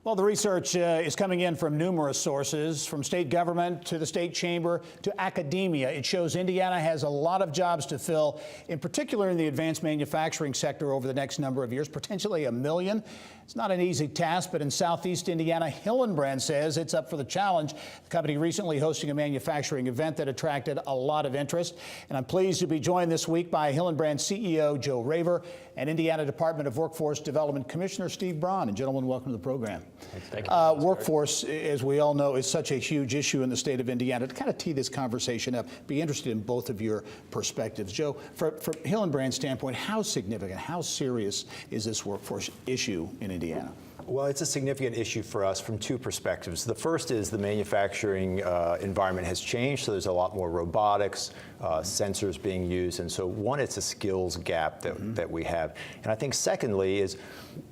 Well, the research is coming in from numerous sources, from state government to the state chamber to academia. It shows Indiana has a lot of jobs to fill, in particular in the advanced manufacturing sector over the next number of years, potentially 1 million. It's not an easy task, but in Southeast Indiana, Hillenbrand says it's up for the challenge. The company recently hosting a manufacturing event that attracted a lot of interest. And I'm pleased to be joined this week by Hillenbrand CEO Joe Raver and Indiana Department of Workforce Development Commissioner Steve Braun. And gentlemen, welcome to the program. Thank you. Workforce, as we all know, is such a huge issue in the state of Indiana. To kind of tee this conversation up, be interested in both of your perspectives. Joe, from Hillenbrand's standpoint, how significant, how serious is this workforce issue in Indiana? Well, it's a significant issue for us from two perspectives. The first is the manufacturing environment has changed, so there's a lot more robotics, sensors being used, and so one, it's a skills gap that we have. And I think secondly is,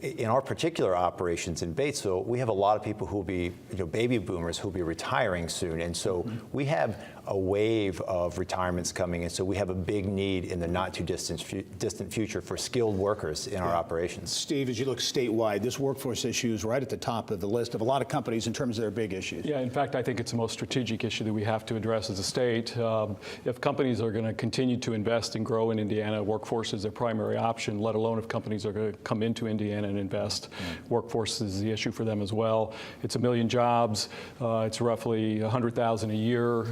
in our particular operations in Batesville, we have a lot of people who will be, baby boomers who will be retiring soon, and so we have a wave of retirements coming, and so we have a big need in the not too distant future for skilled workers in our operations. Steve, as you look statewide, this workforce issue is right at the top of the list of a lot of companies in terms of their big issues. Yeah, in fact, I think it's the most strategic issue that we have to address as a state. If companies are going to continue to invest and grow in Indiana, workforce is their primary option, let alone if companies are going to come into Indiana and invest. Workforce is the issue for them as well. It's 1 million jobs. It's roughly 100,000 a year.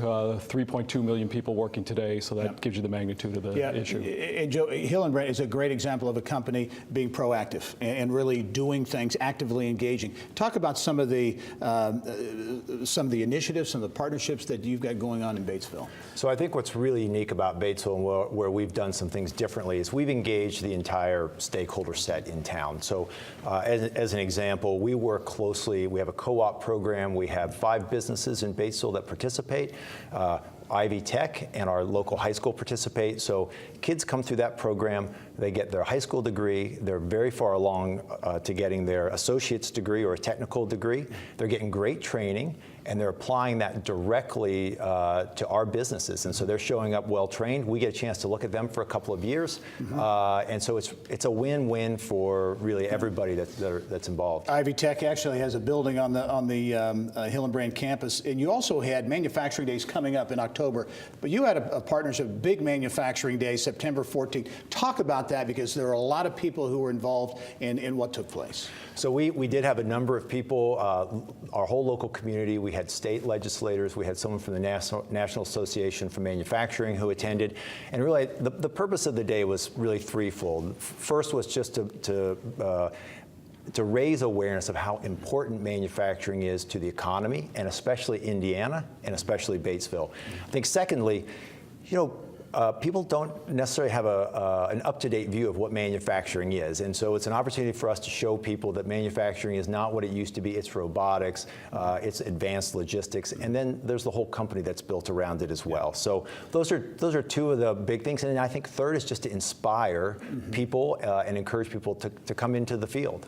3.2 million people working today, so that gives you the magnitude of the issue. And Joe, Hillenbrand is a great example of a company being proactive and really doing things, actively engaging. Talk about some of the initiatives, some of the partnerships that you've got going on in Batesville. So I think what's really unique about Batesville and where we've done some things differently is we've engaged the entire stakeholder set in town. So as an example, we work closely, we have a co-op program, we have 5 businesses in Batesville that participate. Ivy Tech and our local high school participate. So kids come through that program, they get their high school degree, they're very far along to getting their associate's degree or a technical degree. They're getting great training, and they're applying that directly to our businesses. And so they're showing up well trained. We get a chance to look at them for a couple of years. And so it's a win-win for really everybody that's involved. Ivy Tech actually has a building on the Hillenbrand campus. And you also had manufacturing days coming up in October, but you had a partnership, big manufacturing day, September 14th. Talk about that, because there are a lot of people who were involved in what took place. So we did have a number of people, our whole local community. We had state legislators, we had someone from the National Association for Manufacturing who attended, and really the purpose of the day was really threefold. First was just to raise awareness of how important manufacturing is to the economy, and especially Indiana, and especially Batesville. I think secondly, people don't necessarily have an up-to-date view of what manufacturing is, and so it's an opportunity for us to show people that manufacturing is not what it used to be. It's robotics, it's advanced logistics, and then there's the whole company that's built around it as well. So those are two of the big things, and I think third is just to inspire people and encourage people to come into the field.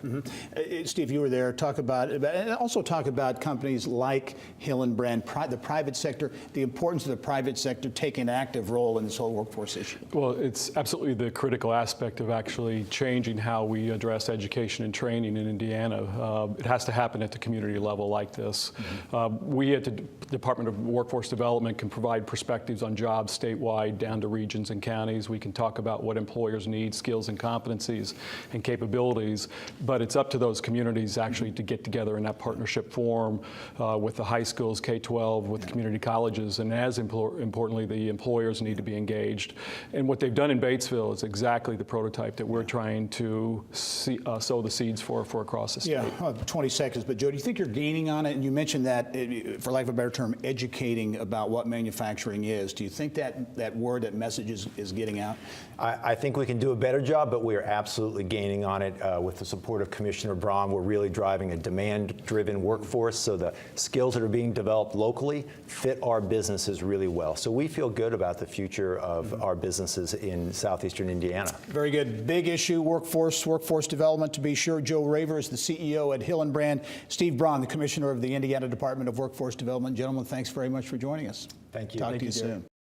Steve, you were there. Talk about, and also talk about companies like Hillenbrand, the private sector, the importance of the private sector taking an active role in this whole workforce issue. Well, it's absolutely the critical aspect of actually changing how we address education and training in Indiana. It has to happen at the community level like this. We at the Department of Workforce Development can provide perspectives on jobs statewide down to regions and counties. We can talk about what employers need, skills and competencies and capabilities, but it's up to those communities actually to get together in that partnership forum with the high schools, K-12, with community colleges, and as importantly, the employers need to be engaged. And what they've done in Batesville is exactly the prototype that we're trying to sow the seeds for across the state. Yeah, 20 seconds, but Joe, do you think you're gaining on it? And you mentioned that, for lack of a better term, educating about what manufacturing is. Do you think that word, that message is getting out? I think we can do a better job, but we are absolutely gaining on it. With the support of Commissioner Braun, we're really driving a demand-driven workforce, so the skills that are being developed locally fit our businesses really well. So we feel good about the future of our businesses in southeastern Indiana. Very good. Big issue, workforce development, to be sure. Joe Raver is the CEO at Hillenbrand. Steve Braun, the Commissioner of the Indiana Department of Workforce Development. Gentlemen, thanks very much for joining us. Thank you. Talk to you soon.